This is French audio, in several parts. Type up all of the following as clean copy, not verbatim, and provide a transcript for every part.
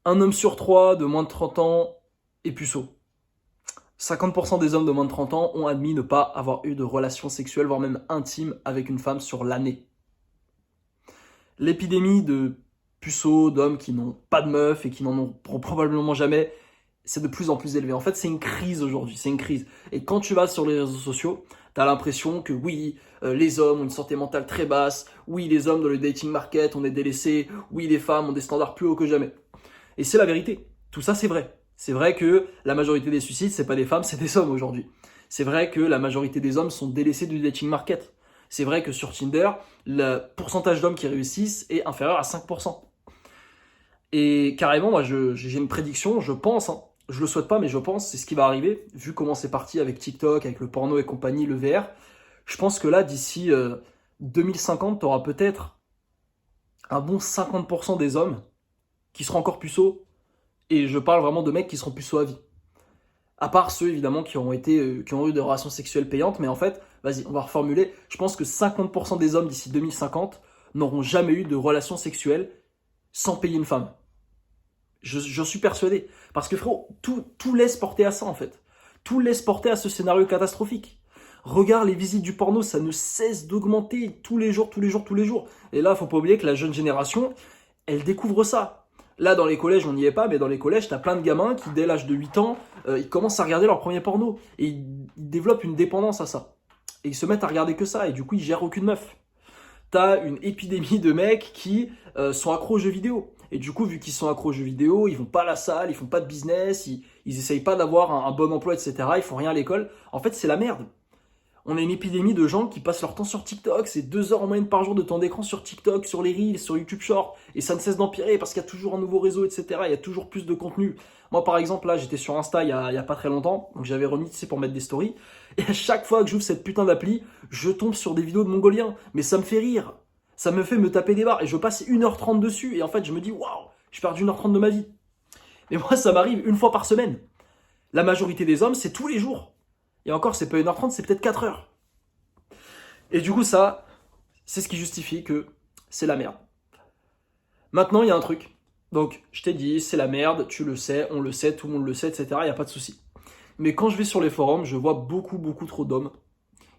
Un homme sur trois de moins de 30 ans est puceau. 50% des hommes de moins de 30 ans ont admis ne pas avoir eu de relation sexuelle, voire même intime, avec une femme sur l'année. L'épidémie de puceaux, d'hommes qui n'ont pas de meuf et qui n'en auront probablement jamais, c'est de plus en plus élevé. En fait, c'est une crise aujourd'hui, c'est une crise. Et quand tu vas sur les réseaux sociaux, t'as l'impression que oui, les hommes ont une santé mentale très basse, oui, les hommes dans le dating market, on est délaissés, oui, les femmes ont des standards plus hauts que jamais. Et c'est la vérité. Tout ça, c'est vrai. C'est vrai que la majorité des suicides, c'est pas des femmes, c'est des hommes aujourd'hui. C'est vrai que la majorité des hommes sont délaissés du dating market. C'est vrai que sur Tinder, le pourcentage d'hommes qui réussissent est inférieur à 5%. Et carrément, moi, j'ai une prédiction, je pense, hein, je le souhaite pas, mais je pense, c'est ce qui va arriver, vu comment c'est parti avec TikTok, avec le porno et compagnie, le VR. Je pense que là, d'ici 2050, tu auras peut-être un bon 50% des hommes qui seront encore puceaux. Et je parle vraiment de mecs qui seront puceaux à vie. À part ceux, évidemment, qui ont eu des relations sexuelles payantes. Mais en fait, vas-y, on va reformuler. Je pense que 50% des hommes d'ici 2050 n'auront jamais eu de relations sexuelles sans payer une femme. J'en suis persuadé. Parce que frérot, tout laisse porter à ça, en fait. Tout laisse porter à ce scénario catastrophique. Regarde les visites du porno, ça ne cesse d'augmenter tous les jours, tous les jours, tous les jours. Et là, faut pas oublier que la jeune génération, elle découvre ça. Là, dans les collèges, on n'y est pas, mais dans les collèges, t'as plein de gamins qui, dès l'âge de 8 ans, ils commencent à regarder leur premier porno. Et ils développent une dépendance à ça. Et ils se mettent à regarder que ça, et du coup, ils gèrent aucune meuf. T'as une épidémie de mecs qui sont accros aux jeux vidéo. Et du coup, vu qu'ils sont accros aux jeux vidéo, ils vont pas à la salle, ils font pas de business, ils essayent pas d'avoir un bon emploi, etc. Ils font rien à l'école. En fait, c'est la merde. On a une épidémie de gens qui passent leur temps sur TikTok, c'est 2 heures en moyenne par jour de temps d'écran sur TikTok, sur les Reels, sur YouTube Short, et ça ne cesse d'empirer parce qu'il y a toujours un nouveau réseau, etc. Il y a toujours plus de contenu. Moi, par exemple, là, j'étais sur Insta il y a pas très longtemps, donc j'avais remis, tu sais, pour mettre des stories, et à chaque fois que j'ouvre cette putain d'appli, je tombe sur des vidéos de Mongoliens, mais ça me fait rire. Ça me fait me taper des barres, et je passe 1h30 dessus, et en fait, je me dis, waouh, je perds 1h30 de ma vie. Mais moi, ça m'arrive une fois par semaine. La majorité des hommes, c'est tous les jours. Et encore, c'est pas 1h30, c'est peut-être 4 heures. Et du coup, ça, c'est ce qui justifie que c'est la merde. Maintenant, il y a un truc. Donc, je t'ai dit, c'est la merde, tu le sais, on le sait, tout le monde le sait, etc. Il n'y a pas de souci. Mais quand je vais sur les forums, je vois beaucoup, beaucoup trop d'hommes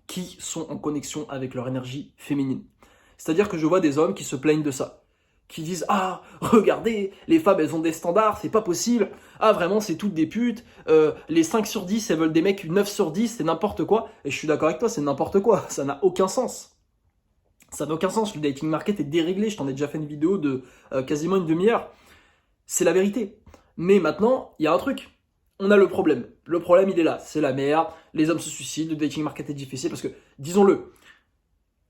qui sont en connexion avec leur énergie féminine. C'est-à-dire que je vois des hommes qui se plaignent de ça. Qui disent ah, regardez, les femmes elles ont des standards, c'est pas possible. Ah, vraiment, c'est toutes des putes. Les 5 sur 10, elles veulent des mecs 9 sur 10, c'est n'importe quoi. Et je suis d'accord avec toi, c'est n'importe quoi. Ça n'a aucun sens. Ça n'a aucun sens. Le dating market est déréglé. Je t'en ai déjà fait une vidéo de quasiment une demi-heure. C'est la vérité. Mais maintenant, il y a un truc. On a le problème. Le problème, il est là. C'est la merde. Les hommes se suicident. Le dating market est difficile parce que, disons-le,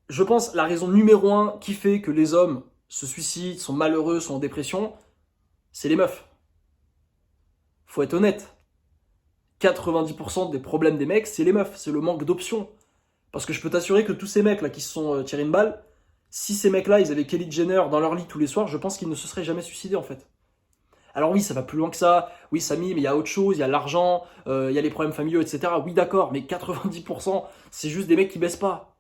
je pense la raison numéro un qui fait que les hommes se suicident, sont malheureux, sont en dépression, c'est les meufs. Faut être honnête. 90% des problèmes des mecs, c'est les meufs. C'est le manque d'options. Parce que je peux t'assurer que tous ces mecs là qui se sont tirés une balle, si ces mecs là ils avaient Kelly Jenner dans leur lit tous les soirs, je pense qu'ils ne se seraient jamais suicidés en fait. Alors oui, ça va plus loin que ça. Oui, Samy, mais il y a autre chose, il y a l'argent, il y a les problèmes familiaux, etc. Oui, d'accord, mais 90%, c'est juste des mecs qui baissent pas.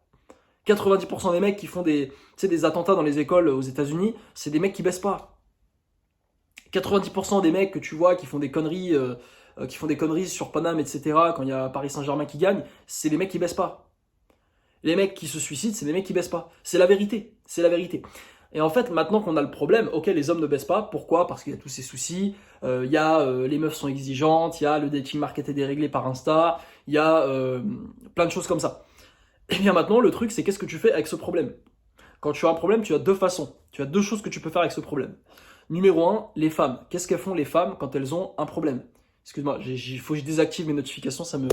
90% des mecs qui font des attentats dans les écoles aux États-Unis, c'est des mecs qui baissent pas. 90% des mecs que tu vois qui font des conneries sur Paname, etc. Quand il y a Paris Saint-Germain qui gagne, c'est des mecs qui baissent pas. Les mecs qui se suicident, c'est des mecs qui baissent pas. C'est la vérité. C'est la vérité. Et en fait, maintenant qu'on a le problème, ok, les hommes ne baissent pas. Pourquoi? Parce qu'il y a tous ces soucis. Les meufs sont exigeantes. Il y a le dating market est déréglé par Insta. Il y a plein de choses comme ça. Et bien maintenant, le truc, c'est qu'est-ce que tu fais avec ce problème? Quand tu as un problème, tu as deux façons. Tu as deux choses que tu peux faire avec ce problème. Numéro un, les femmes. Qu'est-ce qu'elles font les femmes quand elles ont un problème? Excuse-moi, il faut que je désactive mes notifications, ça me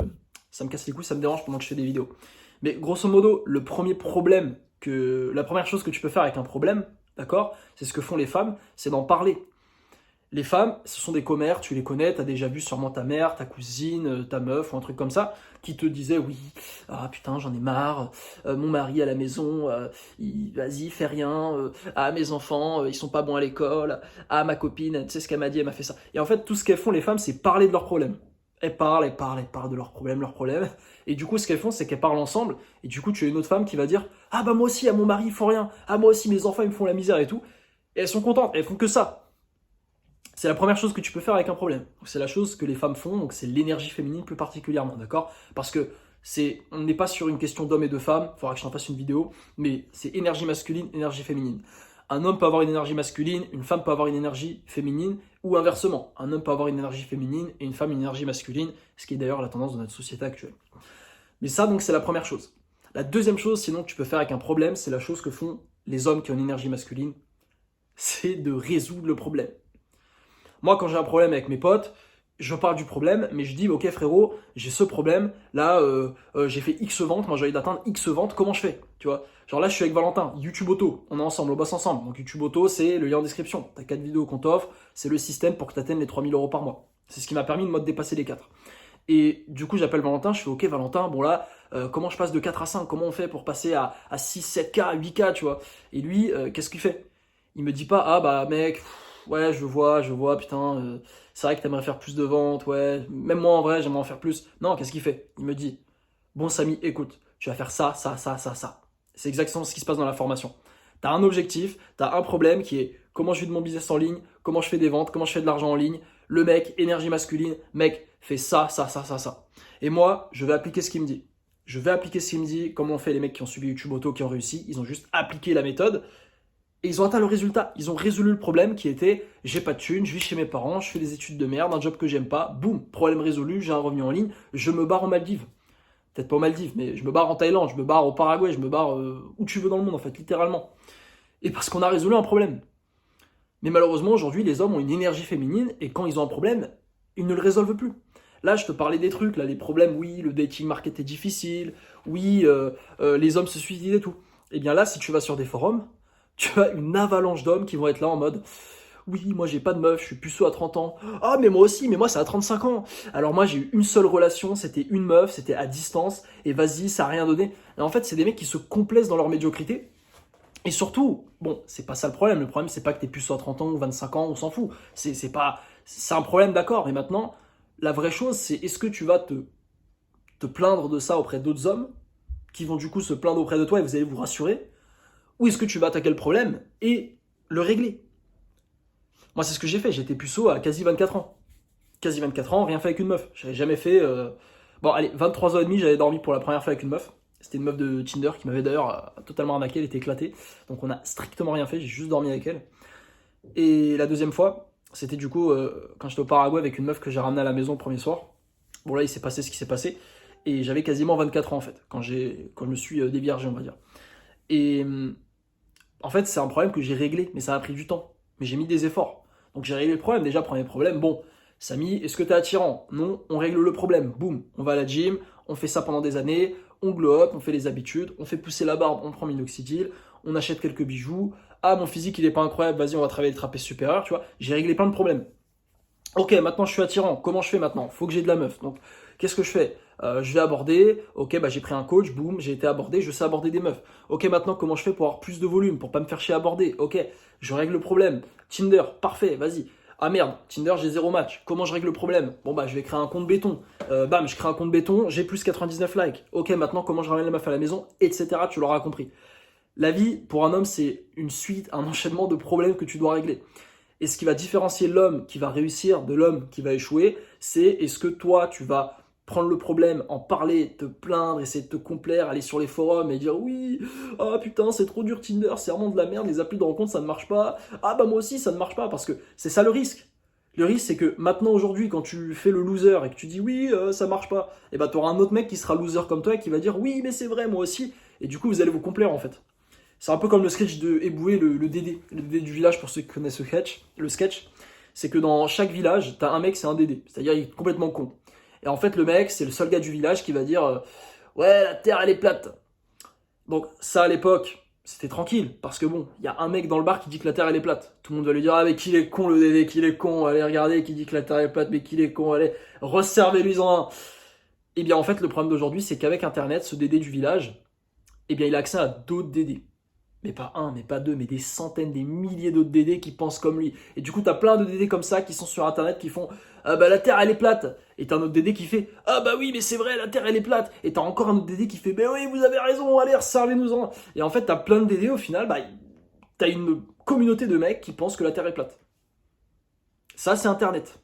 casse les couilles, ça me dérange pendant que je fais des vidéos. Mais grosso modo, la première chose que tu peux faire avec un problème, d'accord, c'est ce que font les femmes, c'est d'en parler. Les femmes, ce sont des commères, tu les connais, t'as déjà vu sûrement ta mère, ta cousine, ta meuf ou un truc comme ça, qui te disait oui, ah putain j'en ai marre, mon mari à la maison, vas-y fais rien, ah mes enfants, ils sont pas bons à l'école, ah ma copine, tu sais ce qu'elle m'a dit, elle m'a fait ça. Et en fait tout ce qu'elles font les femmes c'est parler de leurs problèmes. Elles parlent de leurs problèmes, et du coup ce qu'elles font c'est qu'elles parlent ensemble, et du coup tu as une autre femme qui va dire ah bah moi aussi à mon mari il faut rien, ah moi aussi mes enfants ils me font la misère et tout, et elles sont contentes, elles font que ça. C'est la première chose que tu peux faire avec un problème. C'est la chose que les femmes font, donc c'est l'énergie féminine plus particulièrement, d'accord? Parce que on n'est pas sur une question d'hommes et de femmes, il faudra que je t'en fasse une vidéo, mais c'est énergie masculine, énergie féminine. Un homme peut avoir une énergie masculine, une femme peut avoir une énergie féminine, ou inversement, un homme peut avoir une énergie féminine et une femme une énergie masculine, ce qui est d'ailleurs la tendance de notre société actuelle. Mais ça, donc, c'est la première chose. La deuxième chose, sinon, que tu peux faire avec un problème, c'est la chose que font les hommes qui ont une énergie masculine, c'est de résoudre le problème. Moi, quand j'ai un problème avec mes potes, je parle du problème, mais je dis, ok frérot, j'ai ce problème, là, j'ai fait X ventes, moi j'ai envie d'atteindre X ventes, comment je fais? Tu vois? Genre là, je suis avec Valentin, YouTube Auto, on est ensemble, on bosse ensemble. Donc YouTube Auto, c'est le lien en description. T'as 4 vidéos qu'on t'offre, c'est le système pour que tu atteignes les 3000 € par mois. C'est ce qui m'a permis de moi de dépasser les 4. Et du coup, j'appelle Valentin, je fais, ok Valentin, bon là, comment je passe de 4 à 5? Comment on fait pour passer à 6, 7K, 8K, tu vois? Et lui, qu'est-ce qu'il fait? Il me dit pas, ah bah mec, ouais, je vois, putain, c'est vrai que t'aimerais faire plus de ventes, ouais, même moi en vrai, j'aimerais en faire plus. Non, qu'est-ce qu'il fait? Il me dit, bon Samy, écoute, tu vas faire ça, ça, ça, ça, ça. C'est exactement ce qui se passe dans la formation. T'as un objectif, t'as un problème qui est comment je vis de mon business en ligne, comment je fais des ventes, comment je fais de l'argent en ligne. Le mec, énergie masculine, mec, fais ça, ça, ça, ça, ça. Et moi, je vais appliquer ce qu'il me dit. Je vais appliquer ce qu'il me dit, comment on fait les mecs qui ont suivi YouTube Auto, qui ont réussi. Ils ont juste appliqué la méthode. Et ils ont atteint le résultat. Ils ont résolu le problème qui était j'ai pas de thunes, je vis chez mes parents, je fais des études de merde, un job que j'aime pas. Boum, problème résolu, j'ai un revenu en ligne, je me barre en Maldives. Peut-être pas aux Maldives, mais je me barre en Thaïlande, je me barre au Paraguay, je me barre où tu veux dans le monde en fait, littéralement. Et parce qu'on a résolu un problème. Mais malheureusement, aujourd'hui, les hommes ont une énergie féminine et quand ils ont un problème, ils ne le résolvent plus. Là, je te parlais des trucs, là, les problèmes, oui, le dating market est difficile, oui, les hommes se suicident et tout. Et bien là, si tu vas sur des forums, tu as une avalanche d'hommes qui vont être là en mode oui, moi j'ai pas de meuf, je suis puceau à 30 ans. Ah, mais moi aussi, mais moi c'est à 35 ans. Alors moi j'ai eu une seule relation, c'était une meuf, c'était à distance, et vas-y, ça a rien donné. Et en fait, c'est des mecs qui se complaisent dans leur médiocrité. Et surtout, bon, c'est pas ça le problème. Le problème, c'est pas que t'es puceau à 30 ans ou 25 ans, on s'en fout. C'est un problème, d'accord. Et maintenant, la vraie chose, c'est est-ce que tu vas te plaindre de ça auprès d'autres hommes qui vont du coup se plaindre auprès de toi et vous allez vous rassurer? Ou est-ce que tu vas attaquer le problème et le régler? Moi, c'est ce que j'ai fait. J'étais puceau à quasi 24 ans. Quasi 24 ans, rien fait avec une meuf. J'avais jamais fait. Bon, allez, 23 ans et demi, j'avais dormi pour la première fois avec une meuf. C'était une meuf de Tinder qui m'avait d'ailleurs totalement arnaqué, elle était éclatée. Donc on a strictement rien fait, j'ai juste dormi avec elle. Et la deuxième fois, c'était du coup quand j'étais au Paraguay avec une meuf que j'ai ramenée à la maison le premier soir. Bon là, il s'est passé ce qui s'est passé. Et j'avais quasiment 24 ans en fait, quand je me suis déviergé, on va dire. Et en fait, c'est un problème que j'ai réglé, mais ça a pris du temps. Mais j'ai mis des efforts. Donc j'ai réglé le problème. Déjà, premier problème, bon, Samy, est-ce que t'es attirant? Non, on règle le problème. Boum, on va à la gym, on fait ça pendant des années, on glow up, on fait les habitudes, on fait pousser la barbe, on prend minoxidil, on achète quelques bijoux. Ah, mon physique, il est pas incroyable, vas-y, on va travailler le trapèze supérieur, tu vois. J'ai réglé plein de problèmes. Ok, maintenant je suis attirant. Comment je fais maintenant? Faut que j'ai de la meuf. Donc, qu'est-ce que je fais? Je vais aborder. Ok, bah j'ai pris un coach. Boum, j'ai été abordé. Je sais aborder des meufs. Ok, maintenant comment je fais pour avoir plus de volume, pour pas me faire chier à aborder? Ok, je règle le problème. Tinder, parfait. Vas-y. Ah merde, Tinder, j'ai 0 match. Comment je règle le problème? Bon bah je vais créer un compte béton. Bam, je crée un compte béton. J'ai plus 99 likes. Ok, maintenant comment je ramène la meuf à la maison, etc. Tu l'auras compris. La vie pour un homme, c'est une suite, un enchaînement de problèmes que tu dois régler. Et ce qui va différencier l'homme qui va réussir de l'homme qui va échouer, c'est est-ce que toi, tu vas prendre le problème, en parler, te plaindre, essayer de te complaire, aller sur les forums et dire oui, ah putain, c'est trop dur Tinder, c'est vraiment de la merde, les applis de rencontre, ça ne marche pas. Ah bah moi aussi, ça ne marche pas, parce que c'est ça le risque. Le risque, c'est que maintenant, aujourd'hui, quand tu fais le loser et que tu dis oui, ça marche pas, et bah t'auras un autre mec qui sera loser comme toi et qui va dire oui, mais c'est vrai, moi aussi. Et du coup, vous allez vous complaire en fait. C'est un peu comme le sketch de Eboué, le Dédé du village, pour ceux qui connaissent le sketch. C'est que dans chaque village, t'as un mec, c'est un Dédé. C'est-à-dire, il est complètement con. Et en fait, le mec, c'est le seul gars du village qui va dire ouais, la terre, elle est plate. Donc, ça, à l'époque, c'était tranquille. Parce que bon, il y a un mec dans le bar qui dit que la terre, elle est plate. Tout le monde va lui dire ah, mais qu'il est con, le Dédé, qu'il est con. Allez, regardez, qui dit que la terre est plate, mais qu'il est con. Allez, resservez-lui-en un. Et bien, en fait, le problème d'aujourd'hui, c'est qu'avec Internet, ce Dédé du village, eh bien, il a accès à d'autres Dédés. Mais pas un, mais pas deux, mais des centaines, des milliers d'autres Dédés qui pensent comme lui. Et du coup, t'as plein de Dédés comme ça qui sont sur Internet qui font ah bah la Terre elle est plate. Et t'as un autre Dédé qui fait ah bah oui, mais c'est vrai, la Terre elle est plate. Et t'as encore un autre Dédé qui fait bah oui, vous avez raison, allez, servez-nous-en. Et en fait, t'as plein de Dédés au final, bah t'as une communauté de mecs qui pensent que la Terre est plate. Ça, c'est Internet.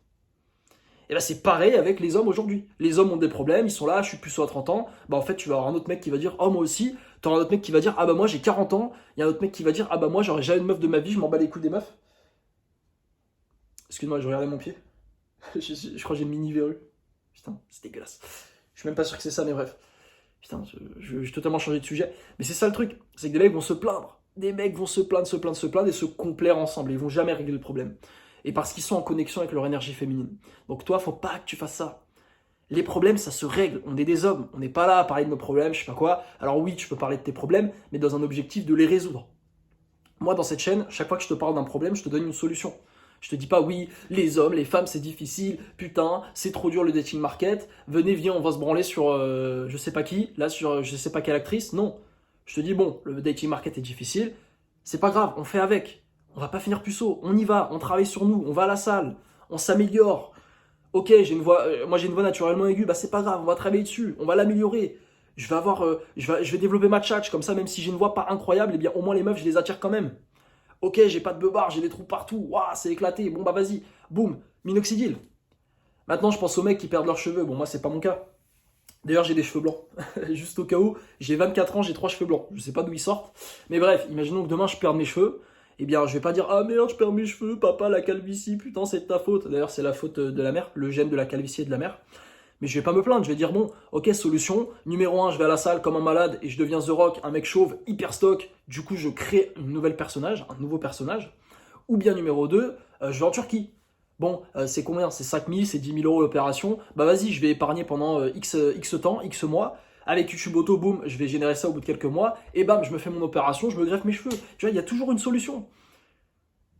Et ben c'est pareil avec les hommes aujourd'hui. Les hommes ont des problèmes, ils sont là, je suis puceau à 30 ans. Bah en fait, tu vas avoir un autre mec qui va dire oh moi aussi. Tu auras un autre mec qui va dire ah bah moi j'ai 40 ans. Il y a un autre mec qui va dire ah bah moi j'aurais jamais une meuf de ma vie, je m'en bats les couilles des meufs. Excuse-moi, je regardais mon pied. Je crois que j'ai une mini verrue. Putain, c'est dégueulasse. Je suis même pas sûr que c'est ça, mais bref. Putain, j'ai totalement changé de sujet. Mais c'est ça le truc, c'est que des mecs vont se plaindre. Des mecs vont se plaindre, se plaindre et se complaire ensemble. Ils vont jamais régler le problème. Et parce qu'ils sont en connexion avec leur énergie féminine. Donc toi, faut pas que tu fasses ça. Les problèmes, ça se règle. On est des hommes. On n'est pas là à parler de nos problèmes, je sais pas quoi. Alors oui, tu peux parler de tes problèmes, mais dans un objectif de les résoudre. Moi, dans cette chaîne, chaque fois que je te parle d'un problème, je te donne une solution. Je te dis pas oui, les hommes, les femmes, c'est difficile, putain, c'est trop dur le dating market, venez, viens, on va se branler sur je sais pas qui, là sur je sais pas quelle actrice. Non. Je te dis bon, le dating market est difficile, c'est pas grave, on fait avec. On va pas finir puceau, on y va, on travaille sur nous, on va à la salle, on s'améliore. Ok, j'ai une voix, moi j'ai une voix naturellement aiguë, bah c'est pas grave, on va travailler dessus, on va l'améliorer. Je vais avoir, je vais développer ma tchatch, comme ça même si j'ai une voix pas incroyable, eh bien au moins les meufs je les attire quand même. Ok, j'ai pas de beubare, j'ai des trous partout, waouh, c'est éclaté, bon bah vas-y, boum, minoxidil. Maintenant je pense aux mecs qui perdent leurs cheveux, bon moi c'est pas mon cas. D'ailleurs j'ai des cheveux blancs, juste au cas où, j'ai 24 ans, j'ai 3 cheveux blancs, je sais pas d'où ils sortent. Mais bref, imaginons que demain je perde mes cheveux, eh bien je vais pas dire ah merde je perds mes cheveux, papa la calvitie, putain c'est de ta faute. D'ailleurs c'est la faute de la mère, le gène de la calvitie est de la mère. Mais je vais pas me plaindre, je vais dire bon, ok, solution, numéro 1, je vais à la salle comme un malade et je deviens The Rock, un mec chauve, hyper stock, du coup je crée un nouveau personnage. Ou bien numéro 2, je vais en Turquie. Bon, c'est combien? C'est 5 000, c'est 10 000 euros l'opération. Bah vas-y, je vais épargner pendant X temps, X mois. Avec YouTube Auto, boum, je vais générer ça au bout de quelques mois. Et bam, je me fais mon opération, je me greffe mes cheveux. Tu vois, il y a toujours une solution.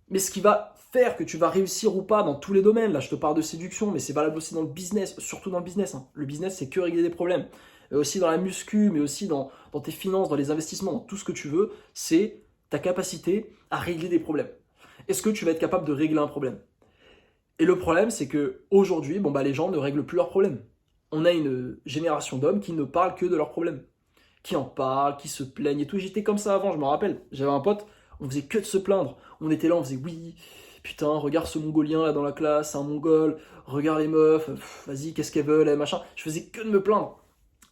Mais ce qui va faire que tu vas réussir ou pas dans tous les domaines, là je te parle de séduction, mais c'est valable aussi dans le business, surtout dans le business. Hein. Le business, c'est que régler des problèmes. Mais aussi dans la muscu, mais aussi dans tes finances, dans les investissements, dans tout ce que tu veux, c'est ta capacité à régler des problèmes. Est-ce que tu vas être capable de régler un problème? Et le problème, c'est que aujourd'hui, bon, bah, les gens ne règlent plus leurs problèmes. On a une génération d'hommes qui ne parlent que de leurs problèmes. Qui en parlent, qui se plaignent et tout. J'étais comme ça avant, je me rappelle. J'avais un pote, on faisait que de se plaindre. On était là, on faisait oui, putain, regarde ce mongolien là dans la classe, c'est un mongol, regarde les meufs, vas-y, qu'est-ce qu'elles veulent, machin. Je faisais que de me plaindre.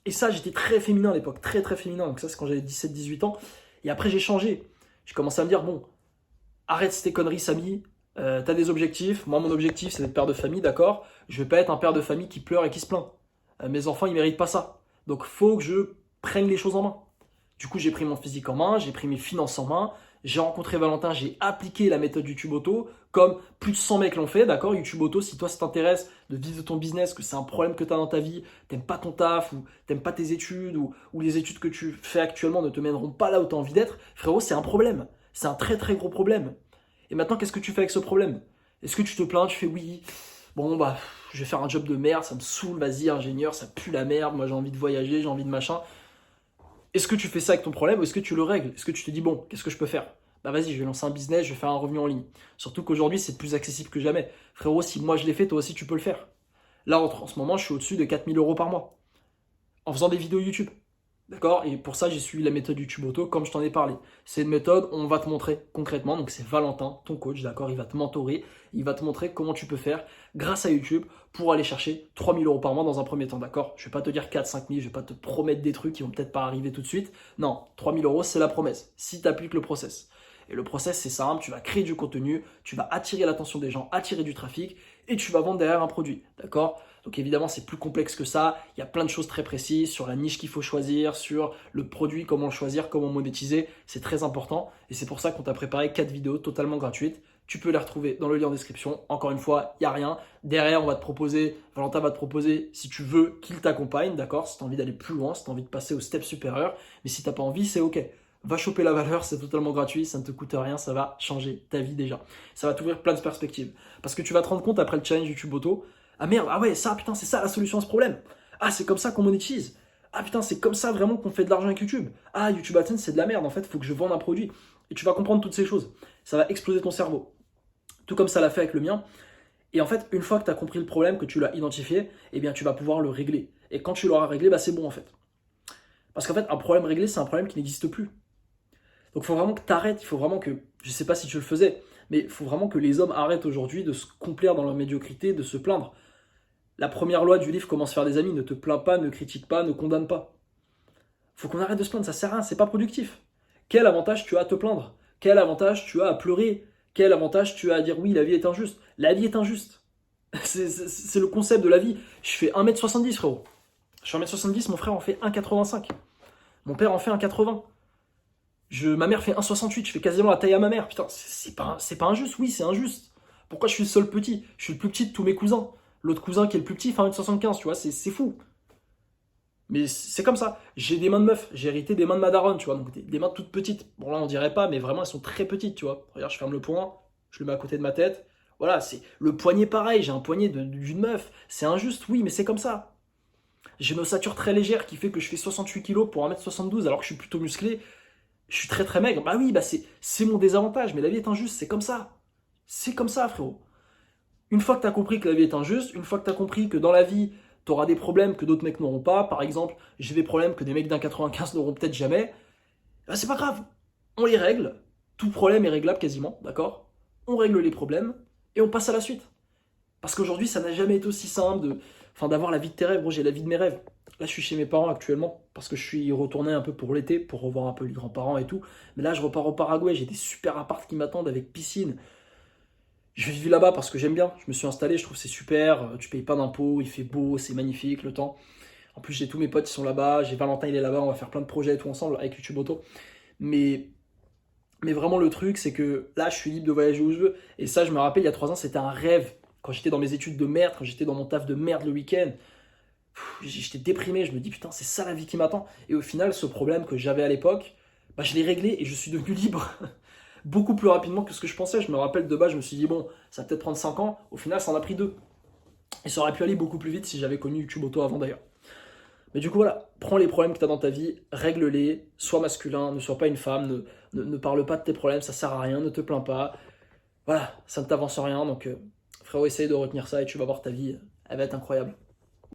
Et ça, j'étais très féminin à l'époque, très très féminin. Donc ça, c'est quand j'avais 17-18 ans. Et après, j'ai changé. J'ai commencé à me dire, bon, arrête ces conneries, Samy. T'as des objectifs. Moi, mon objectif, c'est d'être père de famille, d'accord? Je vais pas être un père de famille qui pleure et qui se plaint. Mes enfants, ils méritent pas ça. Donc, faut que je prenne les choses en main. Du coup, j'ai pris mon physique en main, j'ai pris mes finances en main, j'ai rencontré Valentin, j'ai appliqué la méthode YouTube Auto, comme plus de 100 mecs l'ont fait, d'accord? YouTube Auto, si toi ça t'intéresse de vivre de ton business, que c'est un problème que tu as dans ta vie, t'aimes pas ton taf, ou t'aimes pas tes études, ou les études que tu fais actuellement ne te mèneront pas là où tu as envie d'être, frérot, c'est un problème. C'est un très très gros problème. Et maintenant, qu'est-ce que tu fais avec ce problème? Est-ce que tu te plains, tu fais oui, bon bah, je vais faire un job de merde, ça me saoule, vas-y, ingénieur, ça pue la merde, moi j'ai envie de voyager, j'ai envie de machin. Est-ce que tu fais ça avec ton problème ou est-ce que tu le règles? Est-ce que tu te dis, bon, qu'est-ce que je peux faire? Bah vas-y, je vais lancer un business, je vais faire un revenu en ligne. Surtout qu'aujourd'hui, c'est plus accessible que jamais. Frérot, si moi je l'ai fait, toi aussi tu peux le faire. Là, en ce moment, je suis au-dessus de 4 000 euros par mois en faisant des vidéos YouTube. D'accord? Et pour ça, j'ai suivi la méthode YouTube Auto, comme je t'en ai parlé. C'est une méthode, on va te montrer concrètement. Donc, c'est Valentin, ton coach, d'accord? Il va te mentorer, il va te montrer comment tu peux faire grâce à YouTube pour aller chercher 3 000 euros par mois dans un premier temps, d'accord? Je vais pas te dire 4, 5 000, je vais pas te promettre des trucs qui vont peut-être pas arriver tout de suite. Non, 3 000 euros, c'est la promesse, si tu appliques le process. Et le process, c'est simple, tu vas créer du contenu, tu vas attirer l'attention des gens, attirer du trafic, et tu vas vendre derrière un produit, d'accord? Donc évidemment, c'est plus complexe que ça, il y a plein de choses très précises sur la niche qu'il faut choisir, sur le produit, comment le choisir, comment monétiser, c'est très important, et c'est pour ça qu'on t'a préparé 4 vidéos totalement gratuites. Tu peux les retrouver dans le lien en description. Encore une fois, il n'y a rien. Derrière, Valentin va te proposer, si tu veux, qu'il t'accompagne, d'accord? Si tu as envie d'aller plus loin, si tu as envie de passer au step supérieur, mais si tu n'as pas envie, c'est ok. Va choper la valeur, c'est totalement gratuit, ça ne te coûte rien, ça va changer ta vie déjà. Ça va t'ouvrir plein de perspectives. Parce que tu vas te rendre compte après le challenge YouTube Auto, ah merde, ah ouais, ça, putain, c'est ça la solution à ce problème. Ah, c'est comme ça qu'on monétise. Ah putain, c'est comme ça vraiment qu'on fait de l'argent avec YouTube. Ah, YouTube AdSense, c'est de la merde, en fait, il faut que je vende un produit. Et tu vas comprendre toutes ces choses. Ça va exploser ton cerveau. Tout comme ça l'a fait avec le mien. Et en fait, une fois que tu as compris le problème, que tu l'as identifié, eh bien, tu vas pouvoir le régler. Et quand tu l'auras réglé, bah, c'est bon, en fait. Parce qu'en fait, un problème réglé, c'est un problème qui n'existe plus. Donc il faut vraiment que tu arrêtes, il faut vraiment que, je sais pas si tu le faisais, Mais il faut vraiment que les hommes arrêtent aujourd'hui de se complaire dans leur médiocrité, de se plaindre. La première loi du livre Comment se faire des amis, ne te plains pas, ne critique pas, ne condamne pas. Faut qu'on arrête de se plaindre, ça sert à rien, c'est pas productif. Quel avantage tu as à te plaindre? Quel avantage tu as à pleurer? Quel avantage tu as à dire oui, la vie est injuste? La vie est injuste. C'est le concept de la vie. Je fais 1m70, frérot. Je fais 1m70, mon frère en fait 1m85. Mon père en fait 1m80. Ma mère fait 1m68, je fais quasiment la taille à ma mère. Putain, c'est pas injuste, oui, c'est injuste. Pourquoi je suis le seul petit? Je suis le plus petit de tous mes cousins. L'autre cousin qui est le plus petit fait 1m75, tu vois, c'est fou. Mais c'est comme ça. J'ai des mains de meuf, j'ai hérité des mains de ma daronne, tu vois, donc des mains toutes petites. Bon là on dirait pas, mais vraiment elles sont très petites, tu vois. Regarde, je ferme le poing, je le mets à côté de ma tête. Voilà, c'est le poignet pareil, j'ai un poignet d'une meuf. C'est injuste, oui, mais c'est comme ça. J'ai une ossature très légère qui fait que je fais 68 kilos pour 1m72 alors que je suis plutôt musclé. Je suis très très maigre. Bah oui, bah c'est mon désavantage, mais la vie est injuste, c'est comme ça. C'est comme ça, frérot. Une fois que tu as compris que la vie est injuste, une fois que tu as compris que dans la vie, tu auras des problèmes que d'autres mecs n'auront pas, par exemple, j'ai des problèmes que des mecs d'1,95 n'auront peut-être jamais, bah c'est pas grave, on les règle, tout problème est réglable quasiment, d'accord? On règle les problèmes et on passe à la suite. Parce qu'aujourd'hui, ça n'a jamais été aussi simple d'avoir la vie de tes rêves. Moi, j'ai la vie de mes rêves. Là, je suis chez mes parents actuellement parce que je suis retourné un peu pour l'été, pour revoir un peu les grands-parents et tout. Mais là, je repars au Paraguay, j'ai des super apparts qui m'attendent avec piscine. Je vis là-bas parce que j'aime bien. Je me suis installé, je trouve que c'est super. Tu payes pas d'impôts, il fait beau, c'est magnifique le temps. En plus, j'ai tous mes potes qui sont là-bas. J'ai Valentin, il est là-bas. On va faire plein de projets et tout ensemble avec YouTube Auto. Mais, mais vraiment, le truc, c'est que là, je suis libre de voyager où je veux. Et ça, je me rappelle, il y a 3 ans, c'était un rêve. Quand j'étais dans mes études de merde, quand j'étais dans mon taf de merde le week-end, j'étais déprimé. Je me dis, putain, c'est ça la vie qui m'attend. Et au final, ce problème que j'avais à l'époque, bah, je l'ai réglé et je suis devenu libre. Beaucoup plus rapidement que ce que je pensais. Je me rappelle de base, je me suis dit, bon, ça va peut-être prendre 5 ans. Au final, ça en a pris 2. Et ça aurait pu aller beaucoup plus vite si j'avais connu YouTube Auto avant d'ailleurs. Mais du coup, voilà, prends les problèmes que tu as dans ta vie, règle-les, sois masculin, ne sois pas une femme, ne parle pas de tes problèmes, ça sert à rien, ne te plains pas. Voilà, ça ne t'avance rien, donc frérot, essaye de retenir ça et tu vas voir ta vie, elle va être incroyable.